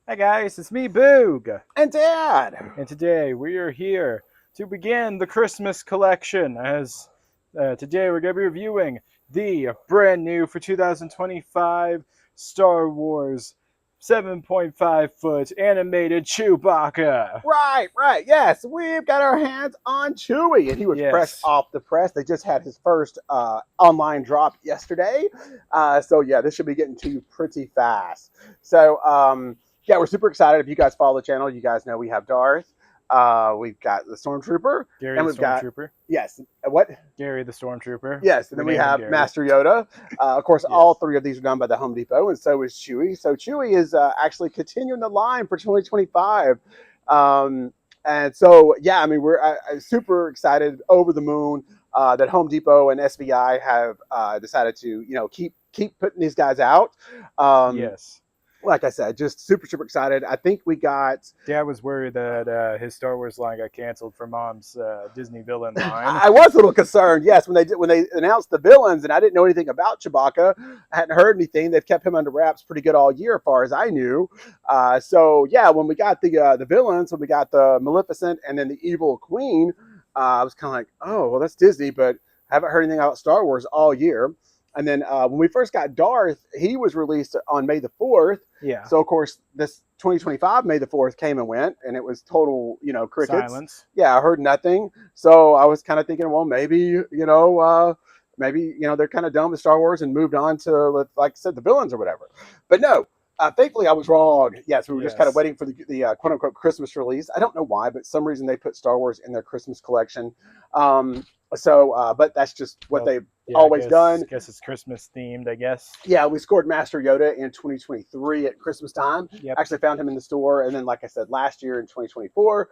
Hi guys, it's me, Boog, And Dad! and today we are here to begin the Christmas collection. As today we're going to be reviewing the brand new for 2025 Star Wars 7.5-foot animated Chewbacca. Right, yes, we've got our hands on Chewy, and he was fresh Yes, off the press. They just had his first online drop yesterday. So, yeah, this should be getting to you pretty fast. So, yeah, we're super excited. If you guys follow the channel, you guys know we have Darth. We've got the Stormtrooper. Gary And the we've got, Stormtrooper. yes, what? Gary the Stormtrooper. Yes, and We then we named him have Gary. Master Yoda. Of course, all Yes. three of these are done by the Home Depot, and so is Chewy. So Chewy is actually continuing the line for 2025. And so, yeah, I mean, we're super excited, over the moon that Home Depot and SVI have decided to, keep putting these guys out. Yes. Like I said, just super excited. I think we got. Dad was worried that his Star Wars line got canceled for Mom's Disney villain line. I was a little concerned, yes, when they announced the villains, and I didn't know anything about Chewbacca. I hadn't heard anything. They've kept him under wraps pretty good all year, as far as I knew. So yeah, when we got the villains, when we got the Maleficent and then the Evil Queen, I was kind of like, oh, well, that's Disney, but I haven't heard anything about Star Wars all year. And then when we first got Darth, he was released on May the 4th. Yeah. So, of course, this 2025 May the 4th came and went, and it was total, crickets. Silence. Yeah, I heard nothing. So I was kind of thinking, well, maybe, they're kind of done with Star Wars and moved on to, like I said, the villains or whatever. But no, thankfully I was wrong. Yes, we were just kind of waiting for the quote-unquote Christmas release. I don't know why, but some reason they put Star Wars in their Christmas collection. But that's just what they've always done. I guess it's Christmas themed, I guess. Yeah, we scored Master Yoda in 2023 at Christmas time. Yep. Actually found him in the store. And then, like I said, last year in 2024,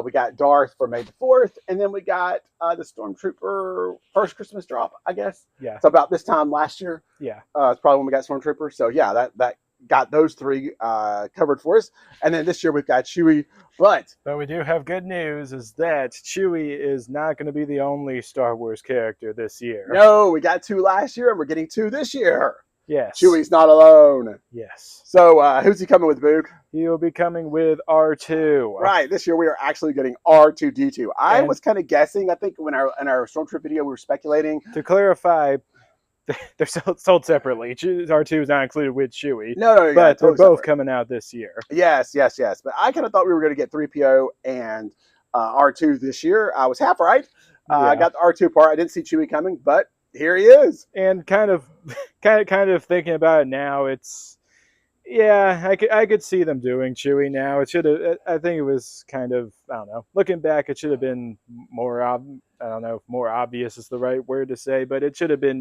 we got Darth for May the 4th. And then we got the Stormtrooper first Christmas drop, I guess. Yeah. So about this time last year. Yeah. It's probably when we got Stormtrooper. So, yeah, that got those three covered for us. And then this year we've got Chewy. But we do have good news, is that Chewy is not going to be the only Star Wars character this year. No, we got 2 last year and we're getting 2 this year. Yes. Chewy's not alone. Yes. So who's he coming with, Boog? He'll be coming with R2. Right. This year we are actually getting R2-D2. I was kind of guessing. I think in our Stormtrooper video we were speculating. To clarify, they're sold separately. R2 is not included with Chewy. No, but totally they're both separate. coming out this year. Yes. But I kind of thought we were going to get 3PO and R2 this year. I was half right. I got the R2 part. I didn't see Chewy coming, but here he is. And kind of thinking about it now, it's, yeah, I could see them doing Chewy now. It should have. I think it was kind of, I don't know. Looking back, it should have been more. I don't know if more obvious is the right word to say, but it should have been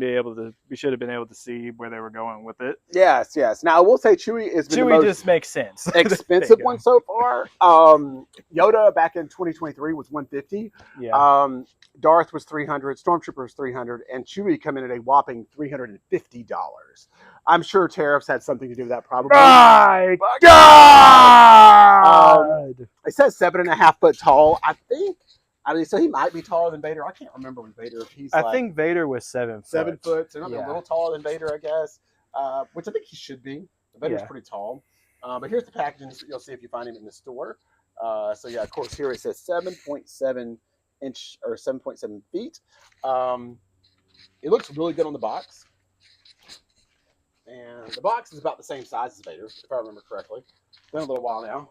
we should have been able to see where they were going with it. Yes. Now I will say Chewy is the most just makes sense. expensive one so far. Yoda back in 2023 was $150. Yeah. Darth was $300. Stormtrooper was $300, and Chewy come in at a whopping $350. I'm sure tariffs had something to do with that, probably. My God! It says 7.5 foot tall. I mean, so he might be taller than Vader. I can't remember when Vader. I think Vader was 7 foot. 7 foot. So maybe a little taller than Vader, I guess. Which I think he should be. Vader's pretty tall. But here's the packaging. You'll see if you find him in the store. So yeah, of course, here it says 7.7 inch or 7.7 feet. It looks really good on the box. And the box is about the same size as Vader, if I remember correctly. It's been a little while now.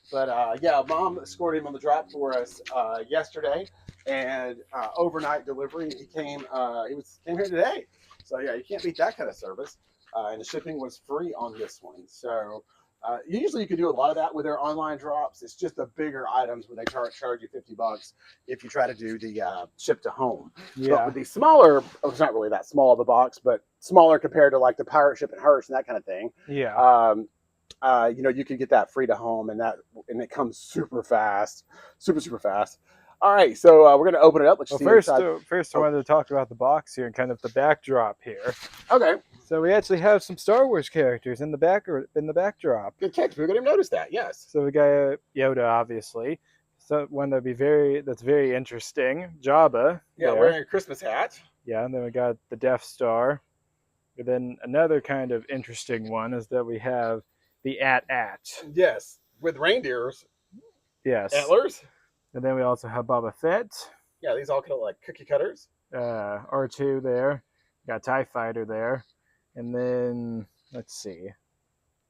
But yeah, Mom scored him on the drop for us yesterday, and overnight delivery. He came here today. So yeah, you can't beat that kind of service. And the shipping was free on this one. So usually you can do a lot of that with their online drops. It's just the bigger items when they charge you $50 if you try to do the ship to home. Yeah. But with the smaller, it's not really that small of a box, but smaller compared to like the Pirate Ship and Hearst and that kind of thing. Yeah. You can get that free to home, and it comes super fast, super fast. All right, so we're gonna open it up. Let's see. First, I wanted to talk about the box here and kind of the backdrop here. Okay. So we actually have some Star Wars characters in the backdrop. Good catch. We didn't even notice that. Yes. So we got Yoda, obviously. So one that's very interesting. Jabba. Yeah, wearing a Christmas hat. Yeah, and then we got the Death Star. And then another kind of interesting one is that we have the AT-AT. Yes, with reindeers, Yes. antlers. And then we also have Boba Fett. Yeah, these all kind of like cookie cutters. R2 there. Got TIE Fighter there. And then, let's see.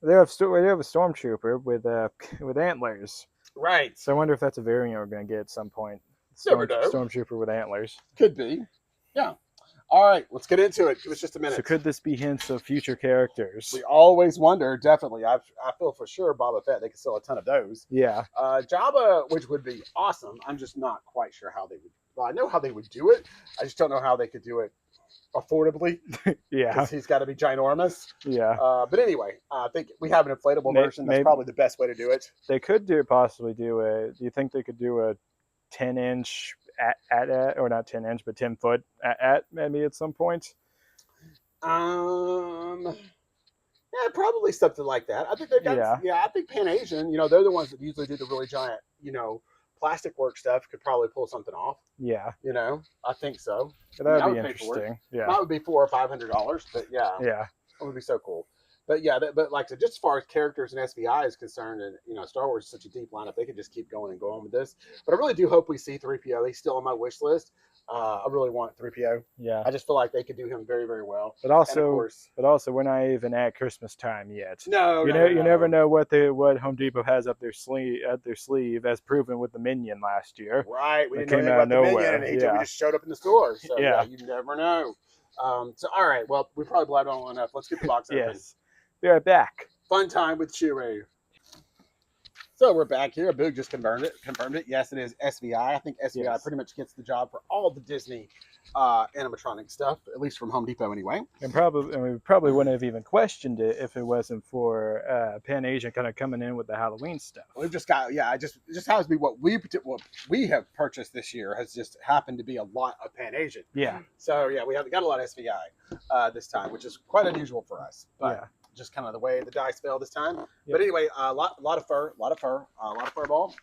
They have a Stormtrooper with antlers. Right. So I wonder if that's a variant we're going to get at some point. Never know. Stormtrooper with antlers. Could be. Yeah. All right, let's get into it. Give us just a minute. So could this be hints of future characters? We always wonder, definitely. I feel for sure Boba Fett, they could sell a ton of those. Yeah. Jabba, which would be awesome. I'm just not quite sure how they would. Well, I know how they would do it. I just don't know how they could do it affordably. Yeah. Because he's got to be ginormous. Yeah. But anyway, I think we have an inflatable version. That's probably the best way to do it. They could possibly do a. Do you think they could do a 10-inch at or not 10-inch, but 10-foot at maybe at some point? Yeah, probably something like that. I think they've got. Yeah, I think Pan Asian. They're the ones that usually do the really giant. Plastic work stuff could probably pull something off. Yeah. I think so. That would be interesting. Yeah. That would be $400 or $500, but yeah. Yeah. That would be so cool. But yeah, but like just as far as characters and SVI is concerned, and Star Wars is such a deep lineup, they could just keep going and going with this. But I really do hope we see 3PO. He's still on my wish list. I really want 3PO. Yeah. I just feel like they could do him very, very well. But also, we're not even at Christmas time yet. No, you never know what Home Depot has up their sleeve, as proven with the Minion last year. Right, we didn't know anything about the Minion, and he just showed up in the store. So yeah, you never know. So all right, well, we probably blabbed on enough. Let's get the box open. Yes. Be right back. Fun time with Chewy. So we're back here. Boog just confirmed it. Yes, it is SVI. I think SVI pretty much gets the job for all the Disney animatronic stuff, at least from Home Depot anyway. And we probably wouldn't have even questioned it if it wasn't for Pan Asian kind of coming in with the Halloween stuff. We've just got it just happens to be what we have purchased this year has just happened to be a lot of Pan Asian. Yeah. So yeah, we have got a lot of SVI this time, which is quite unusual for us. But just kind of the way the dice fell this time. Yep. But anyway, a lot of fur, a lot of fur ball.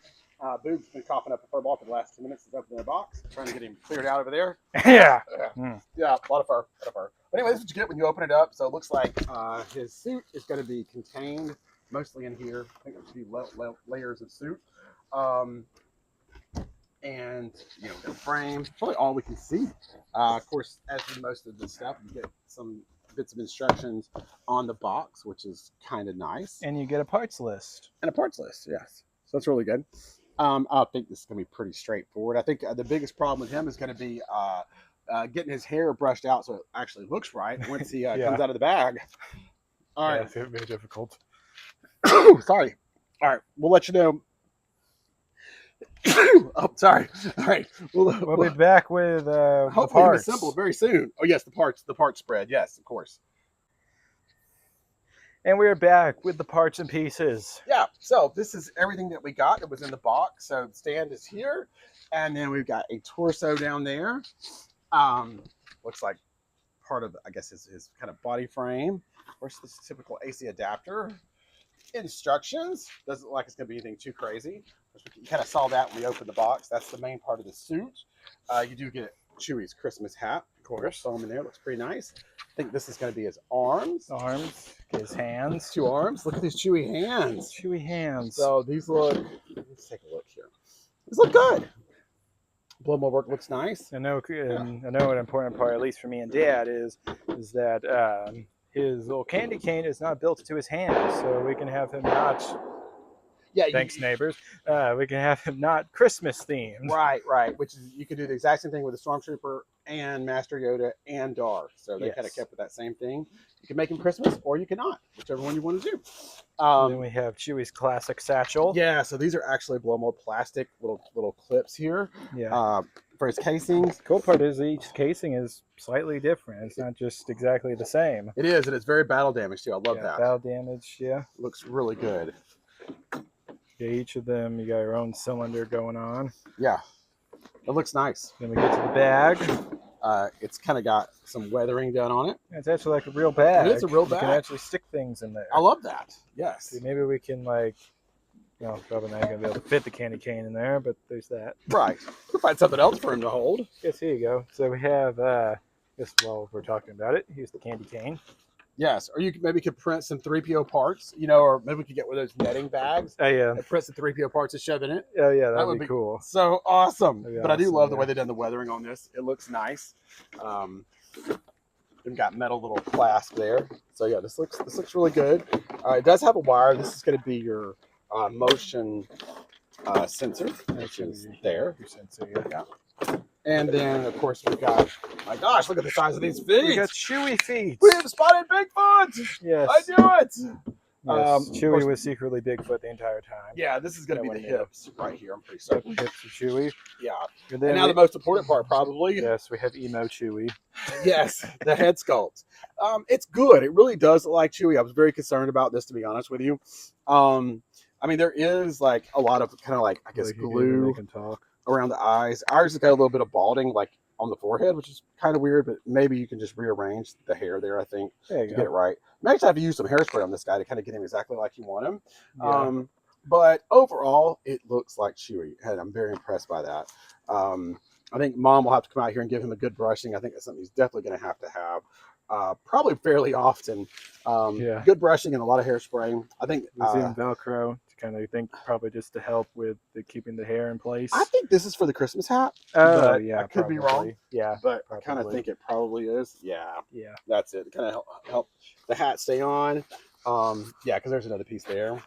Boog's been coughing up a fur ball for the last 2 minutes since opening the box. Trying to get him cleared out over there. Yeah. Yeah, a lot of fur. But anyway, this is what you get when you open it up. So it looks like his suit is going to be contained mostly in here. I think there's a few layers of suit. And the frame. It's probably all we can see. Of course, as in most of the stuff, you get some bits of instructions on the box, which is kind of nice. And you get a parts list. And a parts list, yes. So that's really good. I think this is going to be pretty straightforward. I think the biggest problem with him is going to be getting his hair brushed out so it actually looks right once he comes out of the bag. All right. It's very difficult. Sorry. All right. We'll let you know. Oh, sorry. All right. We'll be back with hopefully the parts assembled very soon. Oh, yes, the parts spread. Yes, of course. And we're back with the parts and pieces. Yeah, so this is everything that we got. It was in the box. So the stand is here. And then we've got a torso down there. Looks like part of, I guess, his kind of body frame. Of course, this typical AC adapter. Instructions. Doesn't look like it's going to be anything too crazy. You kind of saw that when we opened the box. That's the main part of the suit. You do get Chewy's Christmas hat, of course. Foam in there. Looks pretty nice. I think this is going to be his arms. His hands. 2 arms. Look at these Chewy hands. Chewy hands. So these look, let's take a look here. These look good. Blow mold work looks nice. I know an important part, at least for me and Dad, is that his little candy cane is not built to his hand, so we can have him not. Yeah. Thanks, neighbors. We can have him not Christmas themed. Right. Which is you can do the exact same thing with the Stormtrooper and Master Yoda and Darth. So they kind of kept with that same thing. You can make him Christmas or you cannot, whichever one you want to do. Then we have Chewy's classic satchel. Yeah. So these are actually blow mold plastic little clips here. Yeah. For his casings. The cool part is each casing is slightly different. It's not just exactly the same. It is, and it's very battle damaged too. I love that. Battle damage, Looks really good. Yeah, each of them, you got your own cylinder going on. Yeah, it looks nice. Then we get to the bag. It's kind of got some weathering done on it. It's actually like a real bag. It is a real bag. You can actually stick things in there. I love that. Yes. See, maybe we can probably not going to be able to fit the candy cane in there, but there's that. Right. We'll find something else for him to hold. Yes, here you go. So we have, while we're talking about it, here's the candy cane. Yes, or you could maybe could print some 3PO parts, you know, or maybe we could get one of those netting bags Oh yeah. and print some 3PO parts and shove in it. Oh yeah, That that'd would be be cool. so awesome. That'd be But I do awesome, love the yeah. way they've done the weathering on this. It looks nice. We've got metal little clasp there. So yeah, this looks really good. It does have a wire. This is going to be your motion sensor, which is there. Yeah. And then of course we've got, my gosh, look at the size of these feet. We got Chewy feet. We have spotted Bigfoot. Yes. I knew it. Yes. Chewy course, was secretly Bigfoot the entire time. Yeah, this is going to be the hips right here. I'm pretty certain. Hips of Chewy. Yeah. And And now the most important part, probably. Yes, we have emo Chewy. Yes, the head sculpt. It's good. It really does look like Chewy. I was very concerned about this, to be honest with you. I mean, there is like a lot of kind of like, I guess, glue around the eyes. Ours has got a little bit of balding, like on the forehead, which is kind of weird, but maybe you can just rearrange the hair there, I think, to get it right. You may actually have to use some hairspray on this guy to kind of get him exactly like you want him. Yeah. But overall, it looks like Chewy, and I'm very impressed by that. I think Mom will have to come out here and give him a good brushing. I think that's something he's definitely going to have. Probably fairly often. Good brushing and a lot of hairspray. I think Velcro to kind of think probably just to help with keeping the hair in place. I think this is for the Christmas hat. Oh yeah, I could be wrong. Yeah, but I kind of think it probably is. Yeah, yeah, that's it. Kind of help the hat stay on. Yeah, because there's another piece there.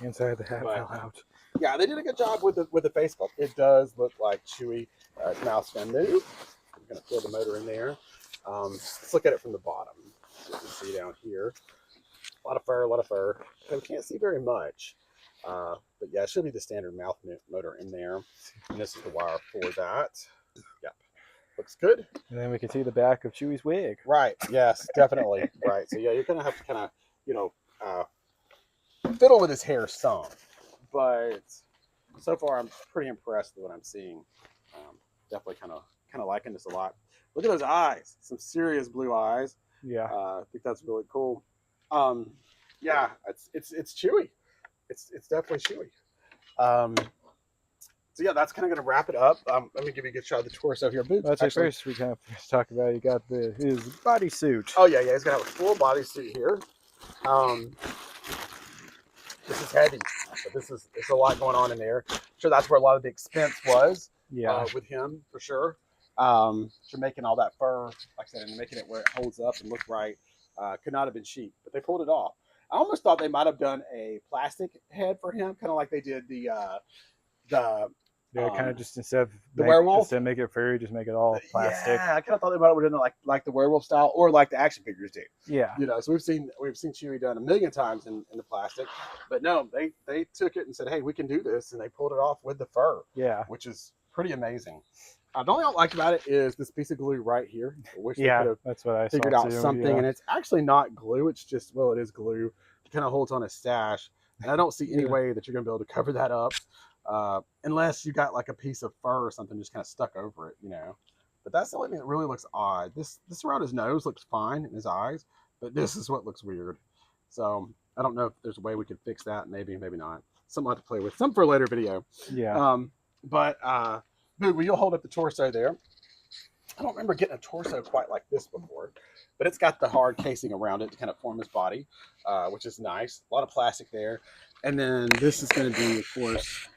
Inside the hat fell out. Yeah, they did a good job with the face sculpt. It does look like Chewy. His mouth's gonna move. I'm gonna throw the motor in there. Let's look at it from the bottom. You can see down here, a lot of fur, a lot of fur. We can't see very much, but yeah, it should be the standard mouth motor in there. And this is the wire for that. Yep, looks good. And then we can see the back of Chewy's wig. Right. Yes, definitely. Right. So yeah, you're gonna have to kind of, you know, fiddle with his hair some, but so far I'm pretty impressed with what I'm seeing. Definitely kind of liking this a lot. Look at those eyes, some serious blue eyes. Yeah, I think that's really cool. Yeah, it's Chewy. It's definitely Chewy. So yeah, that's kind of going to wrap it up. Let me give you a good shot of the torso here. That's actually, first we kind of talk about. You got his bodysuit. Oh yeah, he's gonna have a full bodysuit here. This is heavy, but there's a lot going on in there. I'm sure that's where a lot of the expense was. Yeah, with him for sure. So making all that fur, like I said, and making it where it holds up and look right, could not have been cheap, but they pulled it off. I almost thought they might have done a plastic head for him, kind of like they did the kind of just instead of make it furry, just make it all plastic. Yeah, I kind of thought they might have done it like the werewolf style, or like the action figures do. Yeah, you know, so we've seen Chewy done a million times in the plastic, but no, they took it and said, hey, we can do this, and they pulled it off with the fur. Yeah, which is pretty amazing. The only thing I like about it is this piece of glue right here. I wish they could have that's what I figured out something, and it's actually not glue. It's just, well, it is glue. It kind of holds on a stash, and I don't see any way that you're going to be able to cover that up unless you got like a piece of fur or something just kind of stuck over it, you know. But that's the only thing that really looks odd. This around his nose looks fine, in his eyes, but this is what looks weird. So I don't know if there's a way we could fix that. Maybe not. Something to play with. Some for a later video. Yeah. Boog, will you hold up the torso there? I don't remember getting a torso quite like this before, but it's got the hard casing around it to kind of form his body, which is nice. A lot of plastic there. And then this is going to be, of course,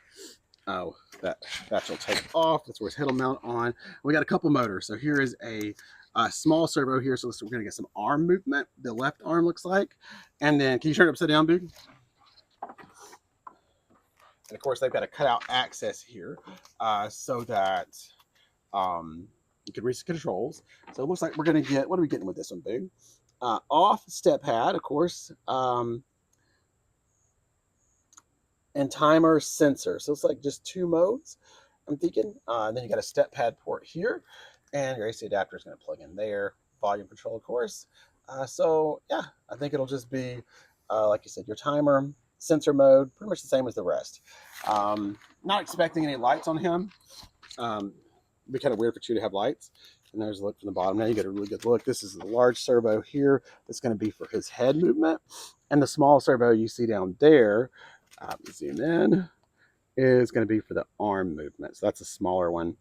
that you'll take off. That's where his head will mount on. We got a couple motors. So here is a small servo here. So we're going to get some arm movement. The left arm looks like. And then, can you turn it upside down, Boog? And of course, they've got a cutout access here so that you can reach the controls. So it looks like we're going to get, what are we getting with this one, Boog? Off step pad, of course, and timer sensor. So it's like just 2 modes, I'm thinking. And then you got a step pad port here, and your AC adapter is going to plug in there. Volume control, of course. So yeah, I think it'll just be, like you said, your timer, sensor mode, pretty much the same as the rest. Not expecting any lights on him. It'd be kind of weird for you to have lights. And there's a look from the bottom. Now you get a really good look. This is the large servo here that's going to be for his head movement. And the small servo you see down there, zoom in, is going to be for the arm movement. So that's a smaller one.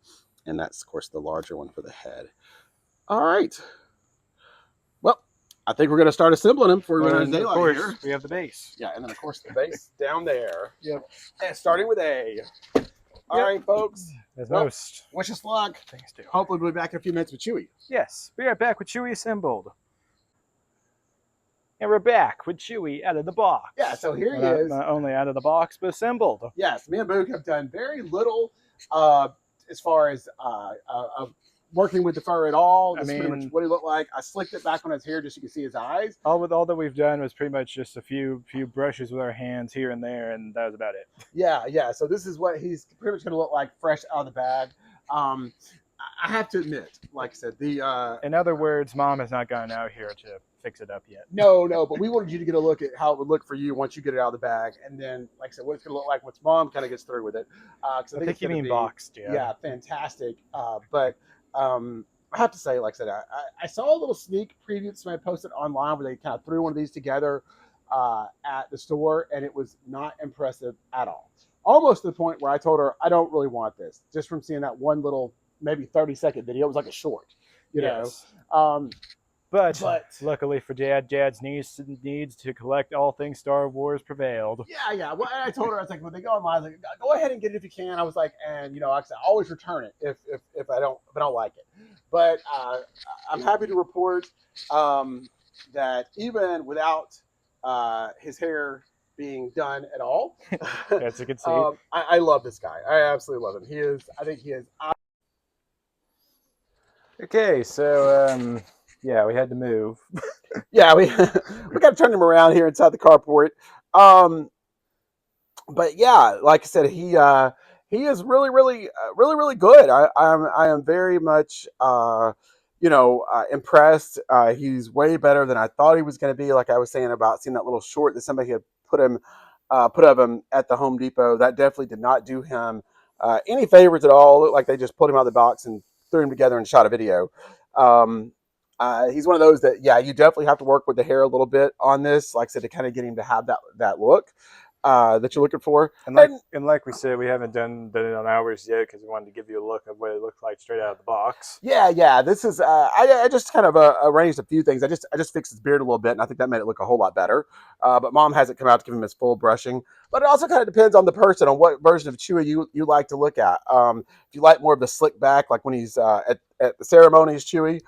And that's, of course, the larger one for the head. All right. Well, I think we're going to start assembling them before we run out of And of daylight course, here. we have the base. Yeah, and then of course the base down there. Yep. And starting with A. All right, folks. As Well, most wish us luck. things do. Hopefully we'll be back in a few minutes with Chewy. Yes, be right back with Chewy assembled. And we're back with Chewy out of the box. Yeah, so here he not, is. Not only out of the box, but assembled. Yes, me and Boog have done very little as far as working with the fur at all. This is pretty much what he looked like. I slicked it back on his hair just so you can see his eyes. All that we've done was pretty much just a few brushes with our hands here and there, and that was about it. Yeah. So this is what he's pretty much going to look like fresh out of the bag. I have to admit, like I said, in other words, Mom has not gone out here to fix it up yet. No, but we wanted you to get a look at how it would look for you once you get it out of the bag, and then, like I said, what it's going to look like once Mom kind of gets through with it. I think you mean boxed, yeah. Yeah, fantastic. But I have to say, like I said, I saw a little sneak preview that somebody posted online where they kind of threw one of these together at the store, and it was not impressive at all. Almost to the point where I told her, I don't really want this, just from seeing that one little, maybe 30-second video. It was like a short, you know. But luckily for Dad's needs to collect all things Star Wars prevailed. Yeah. Well, I told her, I was like, when they go online, I was like, go ahead and get it if you can. I was like, and like I said, I always return it if I don't like it. But I'm happy to report that even without his hair being done at all, as you can see, I love this guy. I absolutely love him. I think he is. Okay, so. Yeah, we had to move. Yeah, we got to turn him around here inside the carport. But yeah, like I said, he is really good. I am very much impressed. He's way better than I thought he was going to be. Like I was saying about seeing that little short that somebody had put of him at the Home Depot. That definitely did not do him any favors at all. It looked like they just pulled him out of the box and threw him together and shot a video. He's one of those that, yeah, you definitely have to work with the hair a little bit on this, like I said, to kind of get him to have that look that you're looking for. And like we said, we haven't done it on ours yet because we wanted to give you a look of what it looked like straight out of the box. Yeah. This is I just kind of arranged a few things. I just fixed his beard a little bit, and I think that made it look a whole lot better. But Mom hasn't come out to give him his full brushing. But it also kind of depends on the person, on what version of Chewy you like to look at. If you like more of the slick back, like when he's at the ceremonies, Chewy,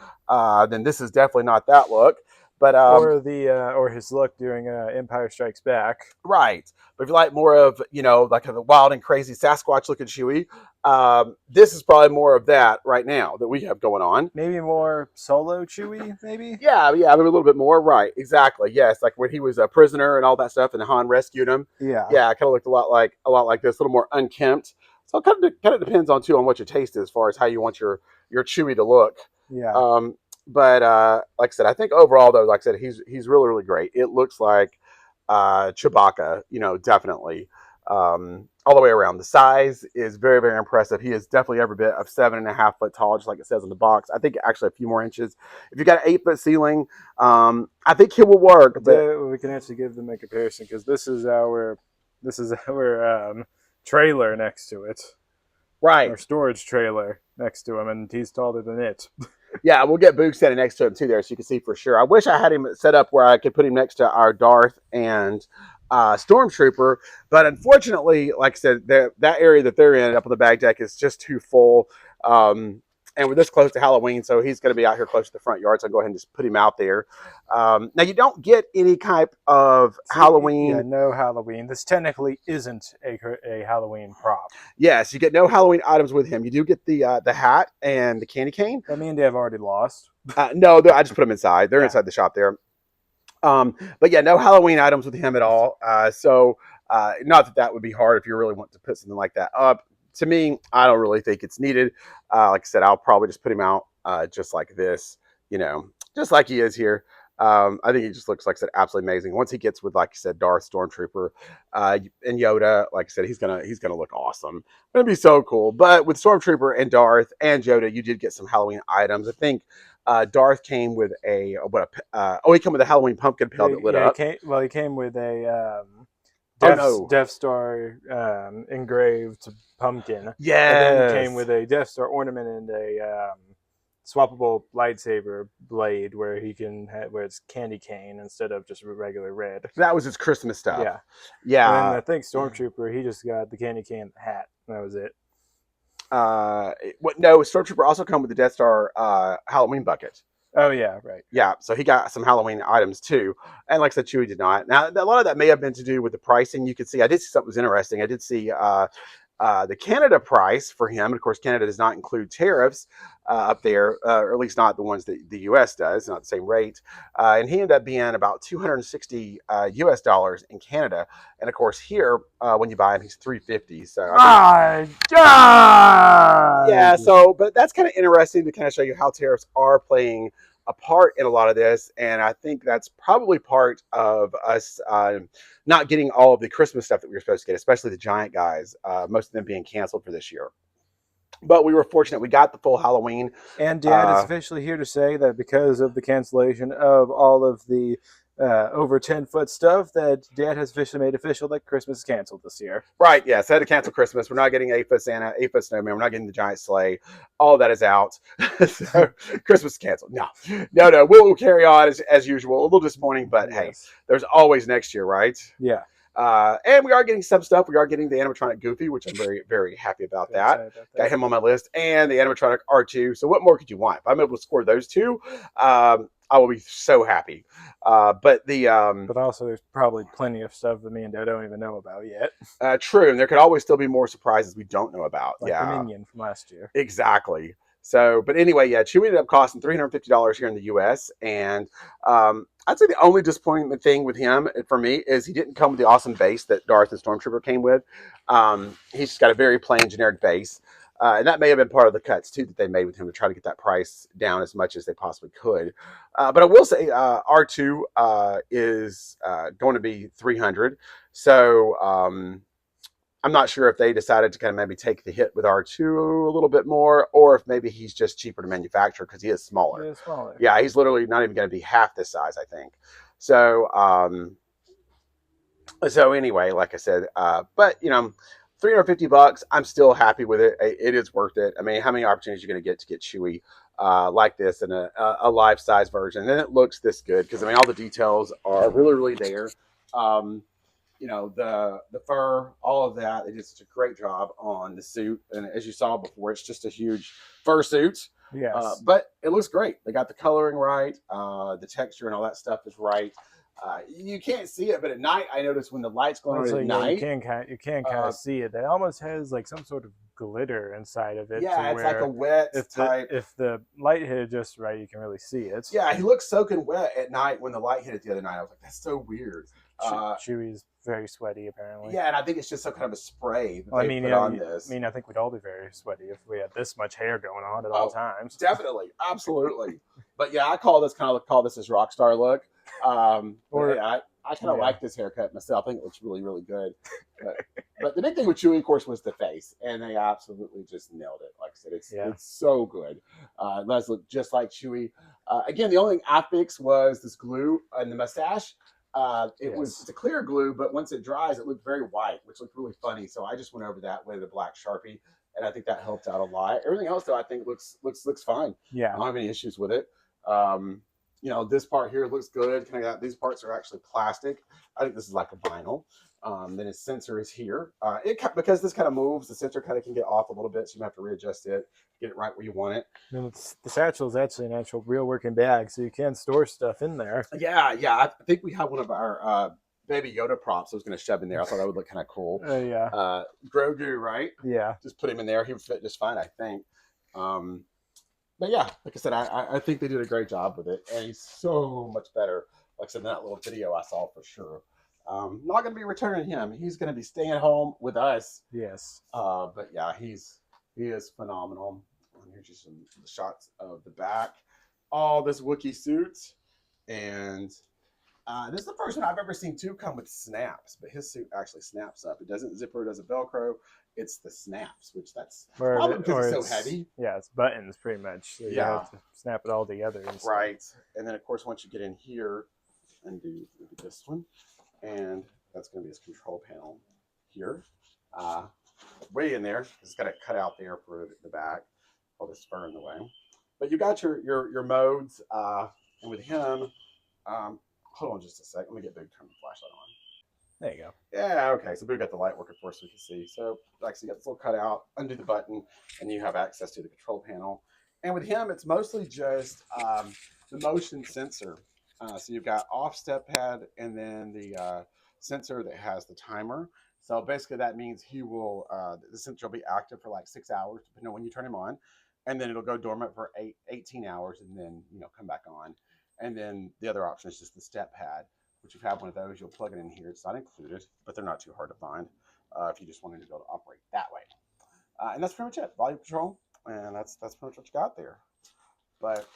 then this is definitely not that look. But or his look during Empire Strikes Back. Right. But if you like more of, like the wild and crazy Sasquatch looking Chewy, this is probably more of that right now that we have going on. Maybe more Solo Chewy, maybe? Yeah, maybe a little bit more. Right. Exactly. Yes. Like when he was a prisoner and all that stuff and Han rescued him. Yeah. Yeah, it kind of looked a lot like this, a little more unkempt. So it kind of depends on what your taste is as far as how you want your Chewy to look. Yeah. But like I said, I think overall though, like I said, he's really great. It looks like Chewbacca, definitely all the way around. The size is very impressive. He is definitely every bit of 7.5 foot tall, just like it says on the box. I think actually a few more inches. If you got an 8 foot ceiling, I think he will work. But we can actually give them a comparison because this is our trailer next to it. Right. Our storage trailer next to him, and he's taller than it. Yeah, we'll get Boog standing next to him too there so you can see for sure. I wish I had him set up where I could put him next to our Darth and Stormtrooper, but unfortunately, like I said, that area that they're in up on the back deck is just too full. And we're this close to Halloween, so he's going to be out here close to the front yard, so I'll go ahead and just put him out there. Now, you don't get any type of Halloween. Yeah, no Halloween. This technically isn't a Halloween prop. Yes, you get no Halloween items with him. You do get the hat and the candy cane. That me and Dave already lost. No, I just put them inside. They're inside the shop there. But yeah, no Halloween items with him at all. So not that would be hard if you really want to put something like that up. To me, I don't really think it's needed. Like I said, I'll probably just put him out just like this, just like he is here. I think he just looks, like I said, absolutely amazing. Once he gets with, like I said, Darth, Stormtrooper, and Yoda, like I said, he's gonna look awesome. It's gonna be so cool. But with Stormtrooper and Darth and Yoda, you did get some Halloween items. I think Darth came with he came with a Halloween pumpkin pail that lit up. He came with a Death Star engraved pumpkin. Yeah, and then came with a Death Star ornament and a swappable lightsaber blade where he can where it's candy cane instead of just regular red. That was his Christmas stuff. Yeah. And then Yeah. I think Stormtrooper, he just got the candy cane and the hat. That was it. No, Stormtrooper also come with the Death Star Halloween bucket. Oh yeah, right. Yeah, so he got some Halloween items too, and like I said, Chewy did not. Now, a lot of that may have been to do with the pricing. You could see, I did see something was interesting. I did see the Canada price for him. And of course, Canada does not include tariffs up there, or at least not the ones that the U.S. does, not the same rate. And he ended up being about $260 US in Canada. And of course, here when you buy him, he's $350. So my God! Yeah. So, but that's kind of interesting to kind of show you how tariffs are playing a part in a lot of this, and I think that's probably part of us not getting all of the Christmas stuff that we were supposed to get, especially the giant guys. Most of them being canceled for this year. But we were fortunate; we got the full Halloween. And Dad is officially here to say that because of the cancellation of all of the over 10-foot stuff, that Dad has officially made official that Christmas is canceled this year. Right, yes, I had to cancel Christmas. We're not getting 8-foot Santa, 8-foot snowman. We're not getting the giant sleigh. All that is out. So Christmas is canceled. No. We'll carry on as usual. A little disappointing, but yes. Hey, there's always next year, right? Yeah. And we are getting some stuff. We are getting the animatronic Goofy, which I'm very, very happy about that. Got him on my list, and the animatronic R2. So what more could you want? If I'm able to score those two, I will be so happy. But also there's probably plenty of stuff that me and Dad don't even know about yet. True, and there could always still be more surprises we don't know about. Like the Minion from last year. Exactly. So, but anyway, yeah, Chewy ended up costing $350 here in the U.S. And I'd say the only disappointment thing with him, for me, is he didn't come with the awesome base that Darth and Stormtrooper came with. He's just got a very plain, generic base. And that may have been part of the cuts, too, that they made with him to try to get that price down as much as they possibly could. But I will say R2 is going to be $300. So I'm not sure if they decided to kind of maybe take the hit with R2 a little bit more, or if maybe he's just cheaper to manufacture because he is smaller. He is smaller. Yeah, he's literally not even going to be half this size, I think. So, so anyway, like I said, but you know, $350, I'm still happy with it. It is worth it. I mean, how many opportunities are you going to get Chewy like this in a life-size version? And it looks this good because I mean, all the details are really, really there. You know, the fur, all of that. They did such a great job on the suit. And as you saw before, it's just a huge fur suit. Yes. But it looks great. They got the coloring right. The texture and all that stuff is right. You can't see it, but at night, I noticed when the light's going on at night. You can kind of see it. It almost has like some sort of glitter inside of it. Yeah, it's like a wet type. If the light hit it just right, you can really see it. Yeah, he looked soaking wet at night when the light hit it the other night. I was like, that's so weird. Chewy's very sweaty, apparently. Yeah, and I think it's just some kind of a spray that they put on this. I mean, I think we'd all be very sweaty if we had this much hair going on at all times. Definitely, absolutely. But yeah, I call this his rock star look. Yeah, I kind of like this haircut myself. I think it looks really, really good. But the big thing with Chewy, of course, was the face, and they absolutely just nailed it. Like I said, it's so good. It does look just like Chewy. Again, the only thing I fixed was this glue and the mustache. It's a clear glue, but once it dries, it looked very white, which looked really funny. So I just went over that with a black Sharpie, and I think that helped out a lot. Everything else, though, I think looks fine. Yeah, I don't have any issues with it. You know, this part here looks good. These parts are actually plastic. I think this is like a vinyl. Then his sensor is here. Because this kind of moves, the sensor kind of can get off a little bit, so you have to readjust it, get it right where you want it. And the satchel is actually an actual real working bag, so you can store stuff in there. Yeah. I think we have one of our Baby Yoda props I was going to shove in there. I thought that would look kind of cool. Yeah. Grogu, right? Yeah. Just put him in there. He would fit just fine, I think. But yeah, like I said, I think they did a great job with it. And he's so much better. Like I said, in that little video I saw for sure. Not going to be returning him. He's going to be staying home with us. Yes. But yeah, he is phenomenal. And here's just some shots of the back. All this Wookiee suit. And this is the first one I've ever seen too come with snaps. But his suit actually snaps up. It doesn't zipper, it doesn't Velcro. It's the snaps, which that's probably because it's so heavy. Yeah, it's buttons pretty much. So you have to snap it all together. Right. And then, of course, once you get in here and do this one, and that's going to be his control panel here. Way in there. It's got it cut out there for the back. All this fur in the way. But you got your modes, and with him, hold on just a sec. Let me get Big turn the flashlight on. There you go. Yeah, okay. So we got the light working for us so we can see. So like, so you got this little cutout, undo the button, and you have access to the control panel. And with him, it's mostly just the motion sensor. So you've got off step pad and then the sensor that has the timer. So basically that means he will, the sensor will be active for like 6 hours, depending on when you turn him on. And then it'll go dormant for 18 hours and then, come back on. And then the other option is just the step pad, which if you have one of those, you'll plug it in here. It's not included, but they're not too hard to find if you just wanted to be able to operate that way. And that's pretty much it. Volume control, and that's pretty much what you got there. But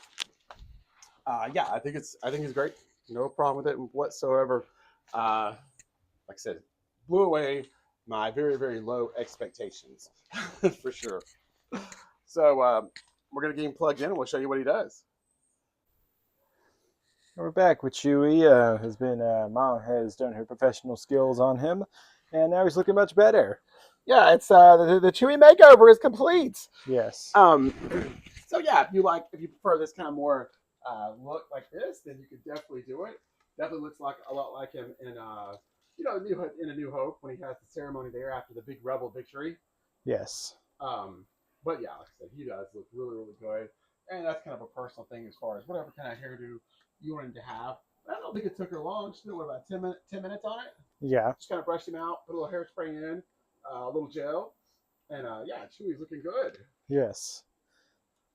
yeah, I think it's great. No problem with it whatsoever. Like I said, blew away my very, very low expectations for sure. So we're gonna get him plugged in, and we'll show you what he does. We're back with Chewy. Mom has done her professional skills on him, and now he's looking much better. Yeah, it's the Chewy makeover is complete. Yes. So yeah, if you prefer this kind of more look like this, then you could definitely do it. Definitely looks like a lot like him in in A New Hope when he has the ceremony there after the big rebel victory. Yes. But yeah, like I said, he does look really, really good, and that's kind of a personal thing as far as whatever kind of hairdo you want him to have. But I don't think it took her long. She did about 10 minutes on it. Yeah. Just kind of brushed him out, put a little hairspray in, a little gel, and yeah, Chewy's looking good. Yes.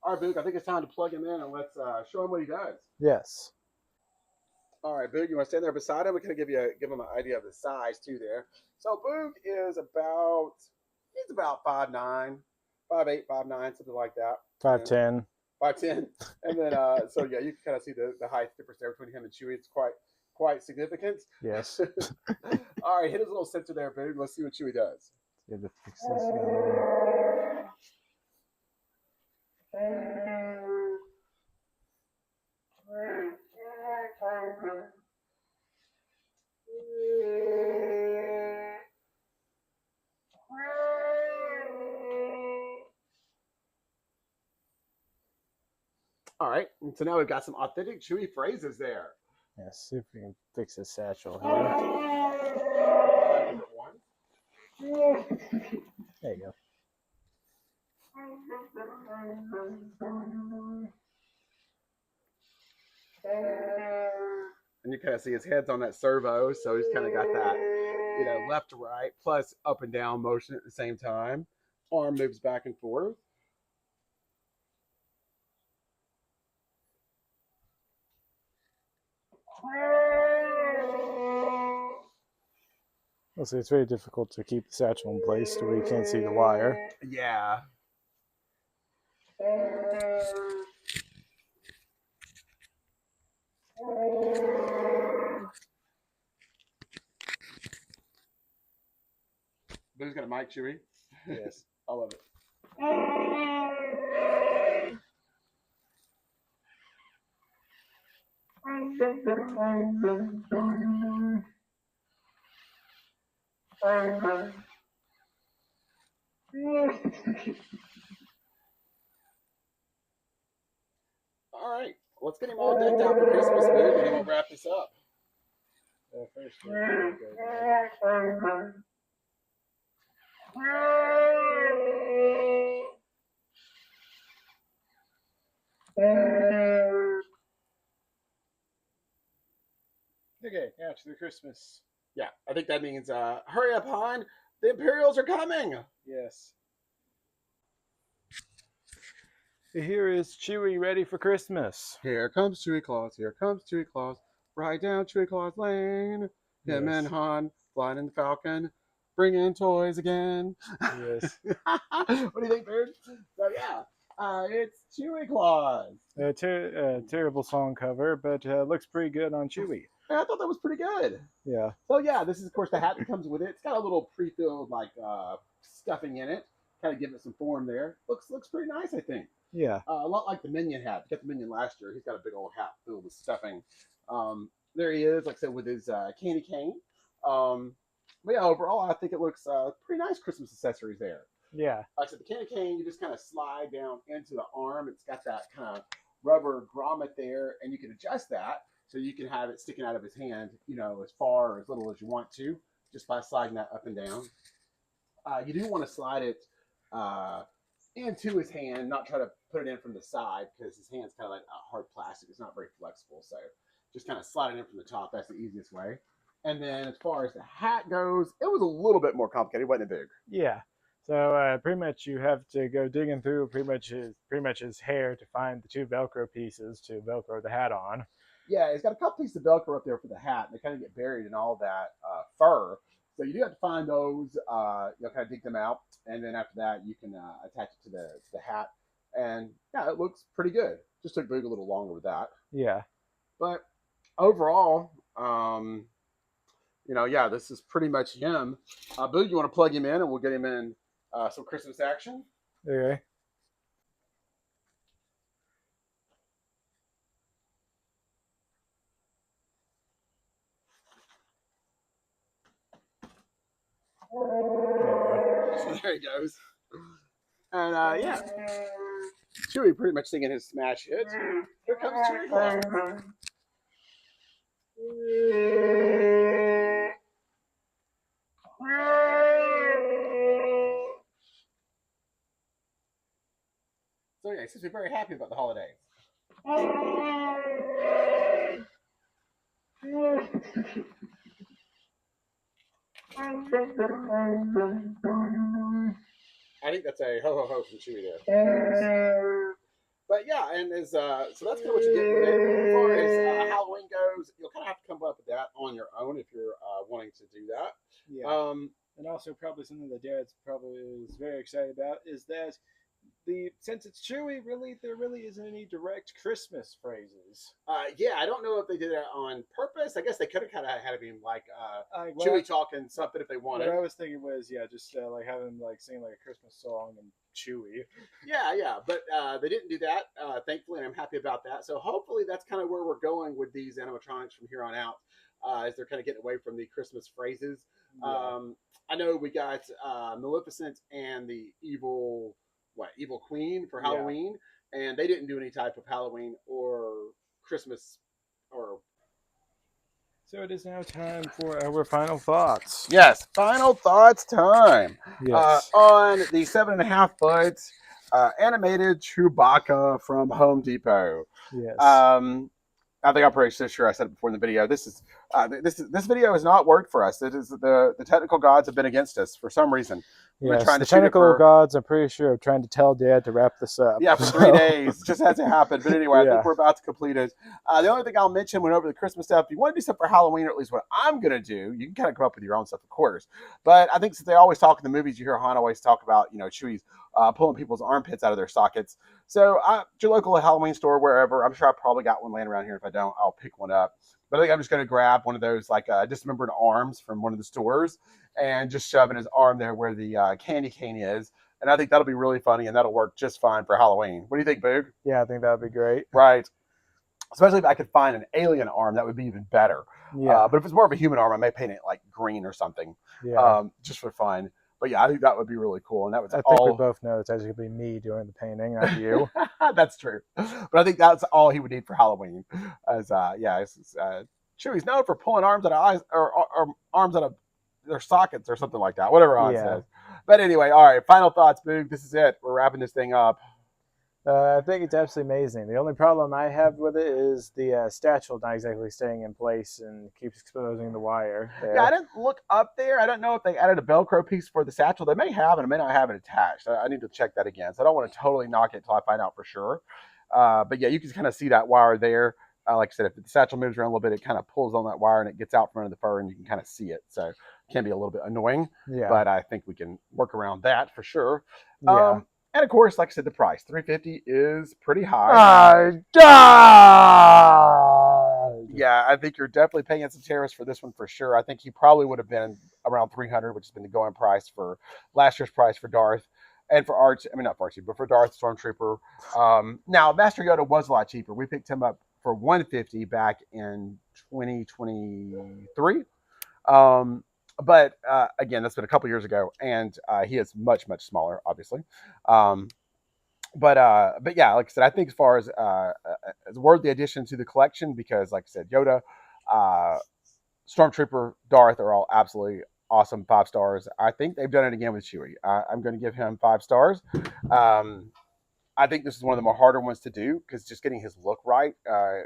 All right, Boog, I think it's time to plug him in and let's show him what he does. Yes. All right, Boog, you want to stand there beside him? We can give him an idea of the size too there. So Boog is about 5'9", 5'8", 5'9", something like that. 5'10". 5'10", and then so yeah, you can kind of see the height difference there between him and Chewy. It's quite significant. Yes. All right, hit his little sensor there, Boog. Let's see what Chewy does. Get to fix this guy. All right, so now we've got some authentic Chewy phrases there. Yes, see if we can fix this satchel here. There you go. And you kind of see his head's on that servo, so he's kind of got that, left to right, plus up and down motion at the same time. Arm moves back and forth. Well, see, it's very difficult to keep the satchel in place to where you can't see the wire. Yeah. Who's got a mic, Chewy? Yes. I love it. All right, let's get him all decked out for Christmas, Boog, and then we'll wrap this up. First, okay, yeah, to the Christmas. Yeah, I think that means hurry up, Han. The Imperials are coming. Yes. Here is Chewy ready for Christmas. Here comes Chewy Claus. Here comes Chewy Claus. Right down Chewy Claus Lane. Him and Han flying in the Falcon, bringing toys again. Yes. What do you think, Bird? So yeah, it's Chewy Claus. Terrible song cover, but looks pretty good on Chewy. I thought that was pretty good. Yeah. So yeah, this is of course the hat that comes with it. It's got a little pre-filled like stuffing in it, kind of give it some form there. Looks pretty nice, I think. Yeah. A lot like the Minion hat. You got the Minion last year. He's got a big old hat filled with stuffing. There he is, like I said, with his candy cane. But yeah, overall, I think it looks pretty nice Christmas accessories there. Yeah. Like I said, the candy cane, you just kind of slide down into the arm. It's got that kind of rubber grommet there, and you can adjust that so you can have it sticking out of his hand, you know, as far or as little as you want to, just by sliding that up and down. You do want to slide it uh, into his hand, not try to put it in from the side because his hand's kind of like hard plastic. It's not very flexible. So just kind of slide it in from the top. That's the easiest way. And then as far as the hat goes, it was a little bit more complicated, wasn't it, Big? Yeah. So pretty much you have to go digging through pretty much his hair to find the two Velcro pieces to Velcro the hat on. Yeah, it's got a couple pieces of Velcro up there for the hat, and they kind of get buried in all that fur. So you do have to find those. You'll kind of dig them out, and then after that, you can attach it to the hat. And yeah, it looks pretty good. Just took Boog a little longer with that, Yeah. but overall, you know, yeah, this is pretty much him. Boog, you want to plug him in, and we'll get him in some Christmas action. Okay. So there he goes. And yeah, Chewy pretty much singing his smash hit. Here comes Chewy Claus. So yeah, he seems to be very happy about the holidays. I think that's a ho ho ho from Chewy there. But yeah, and as so that's kind of what you get with it. As far as Halloween goes, you'll kind of have to come up with that on your own if you're wanting to do that. Yeah. And also probably something that Dad's probably is very excited about is that since it's Chewy, really there really isn't any direct Christmas phrases. Yeah, I don't know if they did it on purpose. I guess they could have kind of had him like Well, Chewy talking something if they wanted. what I was thinking was just like have him like sing like a Christmas song and Chewy. Yeah, but they didn't do that, thankfully, and I'm happy about that. So hopefully that's kind of where we're going with these animatronics from here on out, as they're kind of getting away from the Christmas phrases. Yeah. I know we got Maleficent and the evil Queen for Halloween, and they didn't do any type of Halloween or Christmas or. So it is now time for our final thoughts. Yes, final thoughts time. Yes. On the 7.5 foot animated Chewbacca from Home Depot. Yes. I think I'm pretty sure I said it before in the video. This video has not worked for us. It is the technical gods have been against us for some reason. Yes, the technical gods, I'm pretty sure, are trying to tell Dad to wrap this up. Yeah, for 3 days. Just hasn't happened. But anyway, I think we're about to complete it. The only thing I'll mention when over the Christmas stuff, if you want to do stuff for Halloween, or at least what I'm going to do, you can kind of come up with your own stuff, of course. But I think since they always talk in the movies, you hear Han always talk about, you know, Chewy's pulling people's armpits out of their sockets. So your local Halloween store, wherever, I'm sure I probably got one laying around here. If I don't, I'll pick one up. But I think I'm just going to grab one of those like dismembered arms from one of the stores and just shove in his arm there where the candy cane is. And I think that'll be really funny, and that'll work just fine for Halloween. What do you think, Boog? Yeah, I think that would be great. Right. Especially if I could find an alien arm, that would be even better. Yeah. But if it's more of a human arm, I may paint it like green or something. Yeah. Just for fun. But yeah, I think that would be really cool. And that was I think we both know it's actually going to be me doing the painting, not you. That's true. But I think that's all he would need for Halloween. Chewy's known for pulling arms out of eyes or arms out of their sockets or something like that. Whatever Han says. But anyway, all right. Final thoughts, Boog. This is it. We're wrapping this thing up. I think it's absolutely amazing. The only problem I have with it is the statue not exactly staying in place and keeps exposing the wire. There. Yeah, I didn't look up there. I don't know if they added a Velcro piece for the satchel. They may have, and it may not have it attached. I need to check that again. So I don't want to totally knock it until I find out for sure. But yeah, you can kind of see that wire there. Like I said, if the satchel moves around a little bit, it kind of pulls on that wire and it gets out from under the fur, and you can kind of see it. So it can be a little bit annoying. Yeah. But I think we can work around that for sure. Yeah. And of course, like I said, the price, $350 is pretty high. Yeah, I think you're definitely paying some tariffs for this one for sure. I think he probably would have been around $300, which has been the going price for last year's price for Darth. And for Arch, I mean, not for Archie, but for Darth Stormtrooper. Now, Master Yoda was a lot cheaper. We picked him up for $150 back in 2023. But again, that's been a couple years ago, and he is much, much smaller, obviously. Um, but yeah, like I said, I think as worthy addition to the collection because, like I said, Yoda, uh, Stormtrooper, Darth are all absolutely awesome 5 stars. I think they've done it again with Chewy. I'm going to give him 5 stars. Um, I think this is one of the more harder ones to do because just getting his look right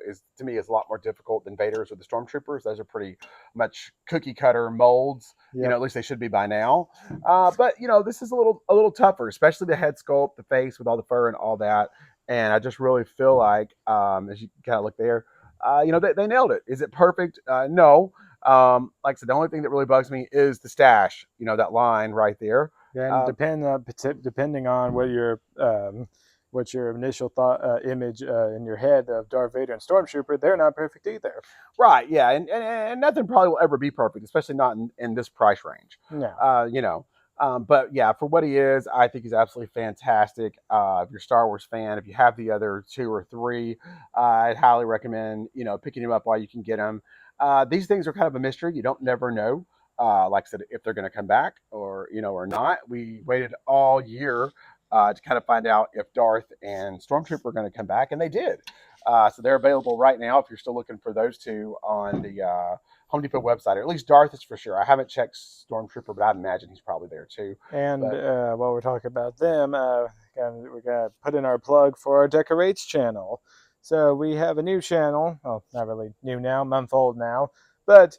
is to me is a lot more difficult than Vader's or the Stormtroopers. Those are pretty much cookie cutter molds. You know, Yep. at least they should be by now. But you know, this is a little tougher, especially the head sculpt, the face with all the fur and all that. And I just really feel like, as you kind of look there, you know, they nailed it. Is it perfect? No. Like I said, the only thing that really bugs me is the stash. You know, that line right there. And Uh, depending on what your initial thought image in your head of Darth Vader and Stormtrooper, they're not perfect either. Right, yeah, and nothing probably will ever be perfect, especially not in this price range. No. You know, but yeah, for what he is, I think he's absolutely fantastic. If you're a Star Wars fan, if you have the other 2 or 3, I'd highly recommend picking him up while you can get him. These things are kind of a mystery; you don't never know. Like I said, if they're going to come back or not. We waited all year to kind of find out if Darth and Stormtrooper are going to come back, and they did. So they're available right now if you're still looking for those two on the Home Depot website, or at least Darth is for sure. I haven't checked Stormtrooper, but I imagine he's probably there too. And But while we're talking about them, we're gonna put in our plug for our Decorates channel. So we have a new channel. Well, not really new now, month old now, but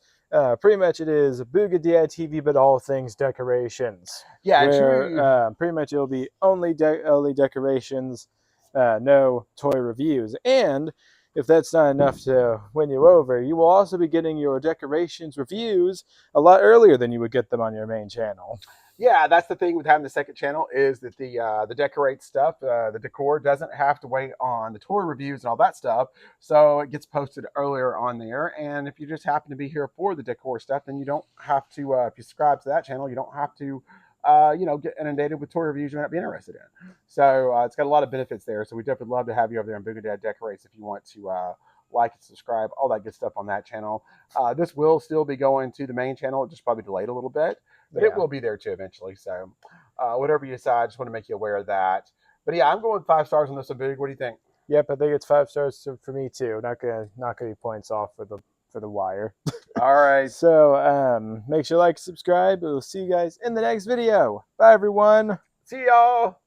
pretty much it is Boog Dad TV, but all things decorations. yeah, and Where Chewy, pretty much it'll be only decorations, no toy reviews. And if that's not enough to win you over, you will also be getting your decorations reviews a lot earlier than you would get them on your main channel. yeah, that's the thing with having the second channel is that the decorate stuff, the decor doesn't have to wait on the toy reviews and all that stuff, so it gets posted earlier on there. And if you just happen to be here for the decor stuff, then you don't have to. If you subscribe to that channel, you don't have to. Get inundated with toy reviews you might not be interested in. So it's got a lot of benefits there. So we definitely love to have you over there on Booger Dad Decorates if you want to like and subscribe, all that good stuff on that channel. This will still be going to the main channel, it just probably delayed a little bit, but it Yeah. will be there too eventually. So whatever you decide, I just want to make you aware of that. But yeah, I'm going with 5 stars on this one, Big. What do you think? Yep, I think it's 5 stars for me too. Not gonna be points off for the wire. All right. So make sure you like, subscribe. We'll see you guys in the next video. Bye everyone. See y'all.